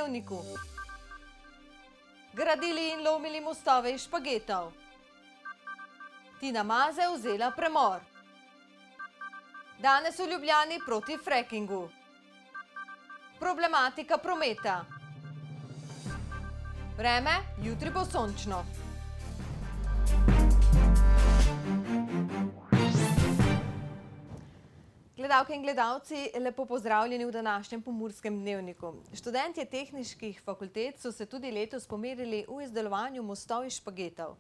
dnevniku. Gradili in lomili mostove iz špagetov. Tina Maze vzela premor. Danes v Ljubljani proti frackingu. Problematika prometa. Vreme, jutri bo sončno. Gledalke in gledalci, lepo pozdravljeni v današnjem Pomurskem dnevniku. Študentje tehniških fakultet so se tudi letos pomerili v izdelovanju mostov iz špagetov.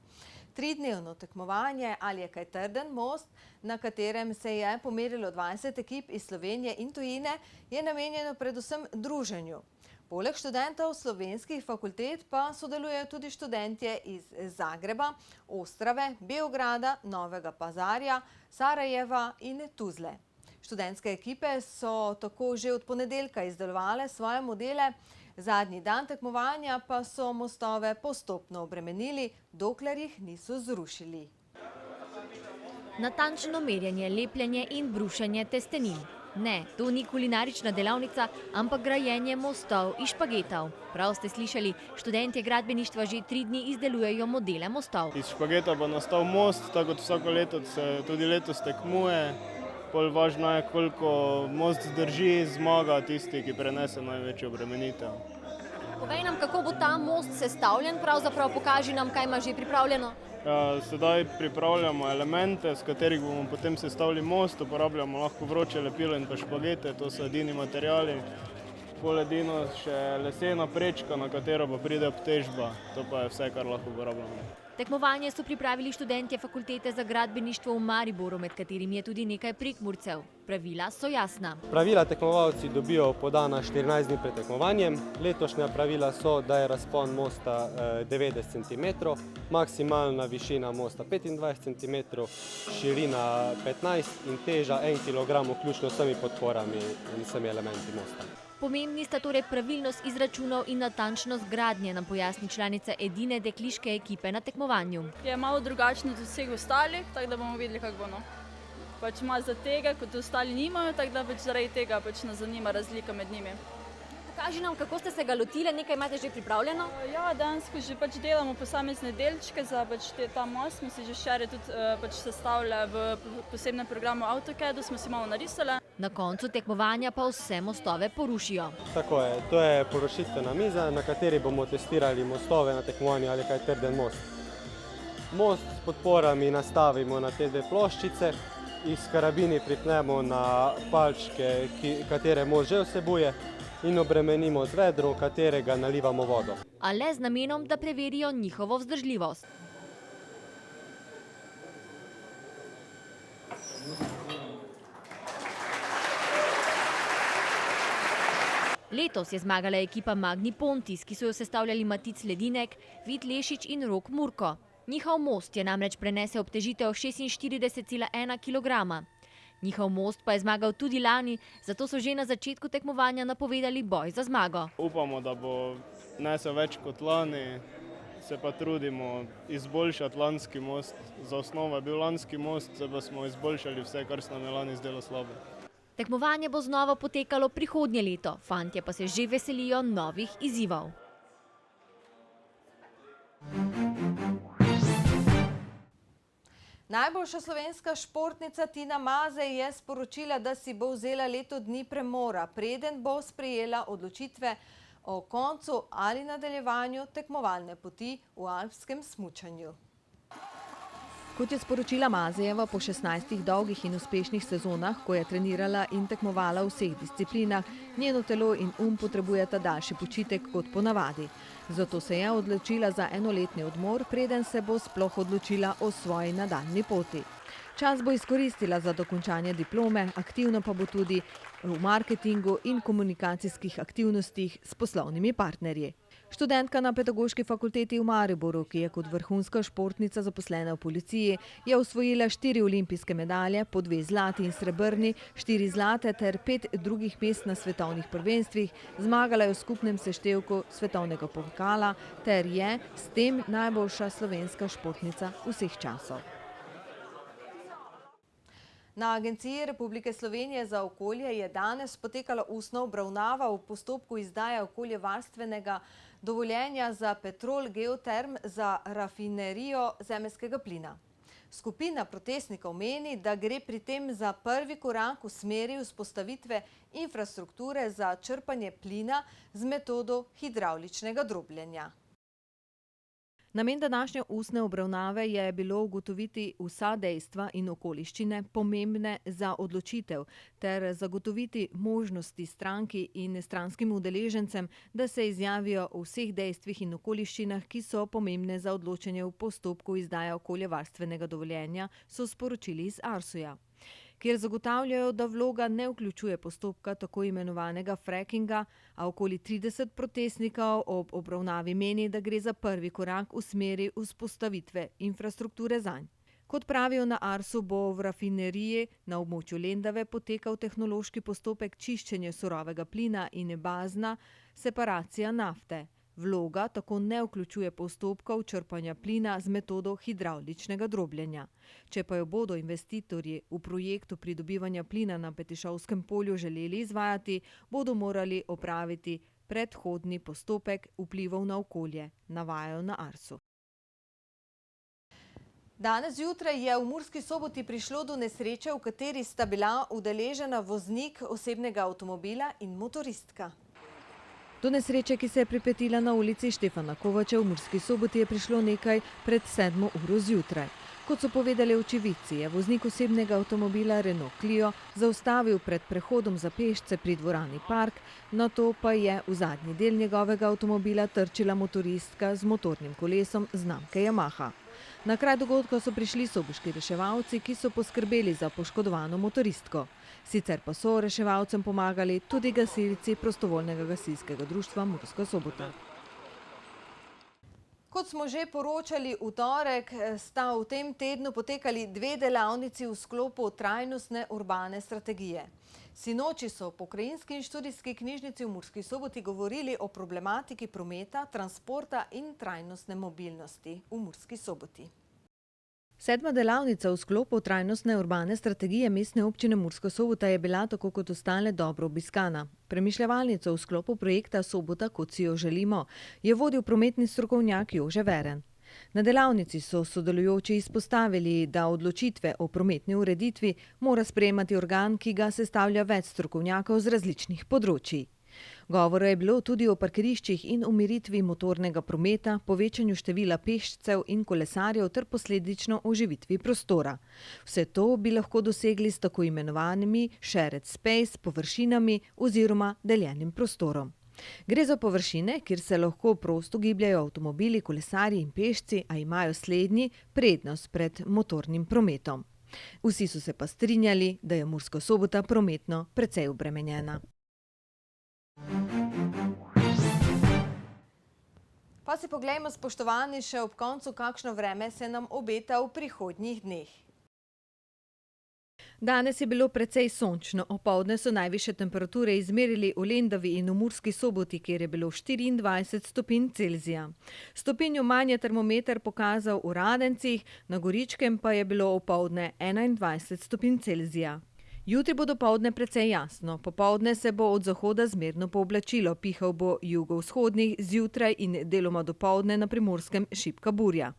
Tridnevno tekmovanje Ali je kaj trden most, na katerem se je pomerilo 20 ekip iz Slovenije in tujine, je namenjeno predvsem druženju. Poleg študentov slovenskih fakultet pa sodelujejo tudi študentje iz Zagreba, Ostrave, Beograda, Novega Pazarja, Sarajeva in Tuzle. Študentske ekipe so tako že od ponedeljka izdelovale svoje modele, zadnji dan tekmovanja pa so mostove postopno obremenili, dokler jih niso zrušili. Natančno merjenje, lepljenje in brušenje testenin. Ne, to ni kulinarična delavnica, ampak grajenje mostov iz špagetov. Prav ste slišali, študentje gradbeništva že 3 dni izdelujejo modele mostov. Iz špageta bo nastal most, tako kot vsako leto se tudi letos tekmuje. Bolj važno je, koliko most zdrži, zmaga tisti, ki prenese največjo obremenitev. Povej nam, kako bo ta most sestavljen, pravzaprav pokaži nam, kaj ima že pripravljeno. Sedaj pripravljamo elemente, s katerih bomo potem sestavili most, uporabljamo lahko vroče lepilo in pa špagete, to so edini materiali. Poledino še lesena prečka, na katero pa pride obtežba, to pa je vse, kar lahko uporabljamo. Tekmovanje so pripravili študentje Fakultete za gradbeništvo v Mariboru, med katerimi je tudi nekaj Prekmurcev. Pravila so jasna. Pravila tekmovalci dobijo podana 14 dni pred tekmovanjem. Letošnja pravila so, da je razpon mosta 90 cm, maksimalna višina mosta 25 cm, širina 15 in teža 1 kg, vključno s vsemi podporami in vsemi elementi mosta. Pomembni sta torej pravilnost izračunov in natančnost gradnje, nam pojasni članica edine dekliške ekipe na tekmovanju. Je malo drugačno od vseh ostalih, tako da bomo videli, kako bo. Pač ima za tega, kot ostali nimajo, tako da zaradi tega nas zanima razlika med njimi. Pokaži nam, kako ste se ga lotili, nekaj imate že pripravljeno? Ja, dejansko že delamo posamezne delčke za ta most. Smo si že včeraj tudi sestavljali v posebnem programu AutoCAD-u, smo si malo narisali. Na koncu tekmovanja pa vse mostove porušijo. Tako je, to je porušitvena miza, na kateri bomo testirali mostove na tekmovanju Ali kaj trden most. Most s podporami nastavimo na te 2 ploščice, jih s karabini pripnemo na palčke, katere most že vsebuje, in obremenimo z vedrom, katerega nalivamo vodo. A le z namenom, da preverijo njihovo vzdržljivost. Letos je zmagala ekipa Magni Pontis, ki so jo sestavljali Matic Ledinek, Vid Lešič in Rok Murko. Njihov most je namreč prenesel obtežitev 46,1 kg. Njihov most pa je zmagal tudi lani, zato so že na začetku tekmovanja napovedali boj za zmago. Upamo, da bo nesel več kot lani, se pa trudimo izboljšati lanski most. Za osnovo je bil lanski most, zdaj pa smo izboljšali vse, kar se nam je lani zdelo slabo. Tekmovanje bo znova potekalo prihodnje leto, fantje pa se že veselijo novih izzivov. Najboljša slovenska športnica Tina Maze je sporočila, da si bo vzela leto dni premora, preden bo sprejela odločitve o koncu ali nadaljevanju tekmovalne poti v alpskem smučanju. Kot je sporočila Mazejeva po 16 dolgih in uspešnih sezonah, ko je trenirala in tekmovala v vseh disciplinah, njeno telo in potrebujeta daljši počitek kot ponavadi. Zato se je odločila za enoletni odmor, preden se bo sploh odločila o svoji nadaljnji poti. Čas bo izkoristila za dokončanje diplome, aktivno pa bo tudi v marketingu in komunikacijskih aktivnostih s poslovnimi partnerji. Študentka na Pedagoški fakulteti v Mariboru, ki je kot vrhunska športnica zaposlena v policiji, je osvojila 4 olimpijske medalje, po 2 zlati in srebrni, 4 zlate ter 5 drugih mest na svetovnih prvenstvih, zmagala je v skupnem seštevku svetovnega pokala ter je s tem najboljša slovenska športnica vseh časov. Na Agenciji Republike Slovenije za okolje je danes potekala ustna obravnava v postopku izdaje okoljevarstvenega dovoljenja za Petrol Geoterm za rafinerijo zemeljskega plina. Skupina protestnikov meni, da gre pri tem za prvi korak v smeri vzpostavitve infrastrukture za črpanje plina z metodo hidravličnega drobljenja. Namen današnje ustne obravnave je bilo ugotoviti vsa dejstva in okoliščine pomembne za odločitev ter zagotoviti možnosti stranki in stranskim udeležencem, da se izjavijo o vseh dejstvih in okoliščinah, ki so pomembne za odločanje v postopku izdaje okoljevarstvenega dovoljenja, so sporočili iz Arsuja, kjer zagotavljajo, da vloga ne vključuje postopka tako imenovanega frackinga, a okoli 30 protestnikov ob obravnavi meni, da gre za prvi korak v smeri vzpostavitve infrastrukture zanj. Kot pravijo na Arsu, bo v rafineriji na območju Lendave potekal tehnološki postopek čiščenja surovega plina in bazna separacija nafte. Vloga tako ne vključuje postopkov črpanja plina z metodo hidravličnega drobljenja. Če pa jo bodo investitorji v projektu pridobivanja plina na Petišovskem polju želeli izvajati, bodo morali opraviti predhodni postopek vplivov na okolje, navajajo na Arsu. Danes zjutraj je v Murski Soboti prišlo do nesreče, v kateri sta bila udeležena voznik osebnega avtomobila in motoristka. Do nesreče, ki se je pripetila na ulici Štefana Kovača v Murski Soboti, je prišlo nekaj pred 7 uro zjutraj. Kot so povedali očividci, je voznik osebnega avtomobila Renault Clio zaustavil pred prehodom za pešce pri dvorani Park, nato pa je v zadnji del njegovega avtomobila trčila motoristka z motornim kolesom znamke Yamaha. Na kraj dogodka so prišli soboški reševalci, ki so poskrbeli za poškodovano motoristko. Sicer pa so reševalcem pomagali tudi gasilci prostovoljnega gasilskega društva Murska Sobota. Kot smo že poročali v torek, sta v tem tednu potekali 2 delavnici v sklopu trajnostne urbane strategije. Sinoči so v Pokrajinski in študijski knjižnici v Murski Soboti govorili o problematiki prometa, transporta in trajnostne mobilnosti v Murski Soboti. 7. delavnica v sklopu trajnostne urbane strategije Mestne občine Murska Sobota je bila tako kot ostale dobro obiskana. Premišljevalnico v sklopu projekta Sobota, kot si jo želimo, je vodil prometni strokovnjak Jože Veren. Na delavnici so sodelujoči izpostavili, da odločitve o prometni ureditvi mora sprejemati organ, ki ga sestavlja več strokovnjakov z različnih področij. Govora je bilo tudi o parkiriščih in umiritvi motornega prometa, povečanju števila pešcev in kolesarjev ter posledično oživitvi prostora. Vse to bi lahko dosegli s tako imenovanimi shared space površinami oziroma deljenim prostorom. Gre za površine, kjer se lahko prosto gibljajo avtomobili, kolesarji in pešci, a imajo slednji prednost pred motornim prometom. Vsi so se pa strinjali, da je Murska Sobota prometno precej obremenjena. Pa si poglejmo, spoštovani, še ob koncu, kakšno vreme se nam obeta v prihodnjih dneh. Danes je bilo precej sončno. Opoldne so najvišje temperature izmerili v Lendavi in v Murski Soboti, kjer je bilo 24 stopinj Celzija. Stopinjo manj je termometer pokazal v Radencih, na Goričkem pa je bilo opoldne 21 stopinj Celzija. Jutri bo dopoldne precej jasno, popoldne se bo od zahoda zmerno pooblačilo, pihal bo jugovzhodnih, zjutraj in deloma dopoldne na Primorskem šibka burja.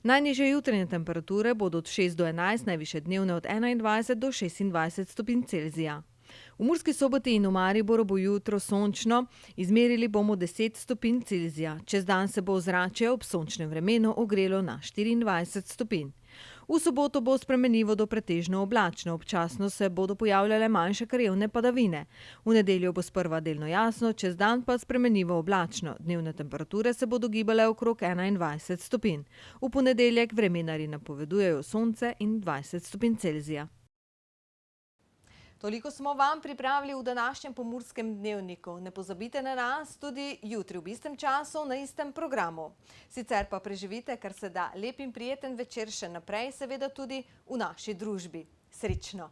Najnižje jutranje temperature bodo od 6 do 11, najvišje dnevne od 21 do 26 stopinj Celzija. V Murski Soboti in v Mariboru bo jutro sončno, izmerili bomo 10 stopinj Celzija. Čez dan se bo ozračje ob sončnem vremenu ogrelo na 24 stopinj. V soboto bo spremenljivo do pretežno oblačno, občasno se bodo pojavljale manjše krajevne padavine. V nedeljo bo sprva delno jasno, čez dan pa spremenljivo oblačno. Dnevne temperature se bodo gibale okrog 21 stopinj. V ponedeljek vremenarji napovedujejo sonce in 20 stopinj Celzija. Toliko smo vam pripravili v današnjem Pomurskem dnevniku. Ne pozabite na nas tudi jutri v istem času na istem programu. Sicer pa preživite kar se da lep in prijeten večer še naprej, seveda tudi v naši družbi. Srečno!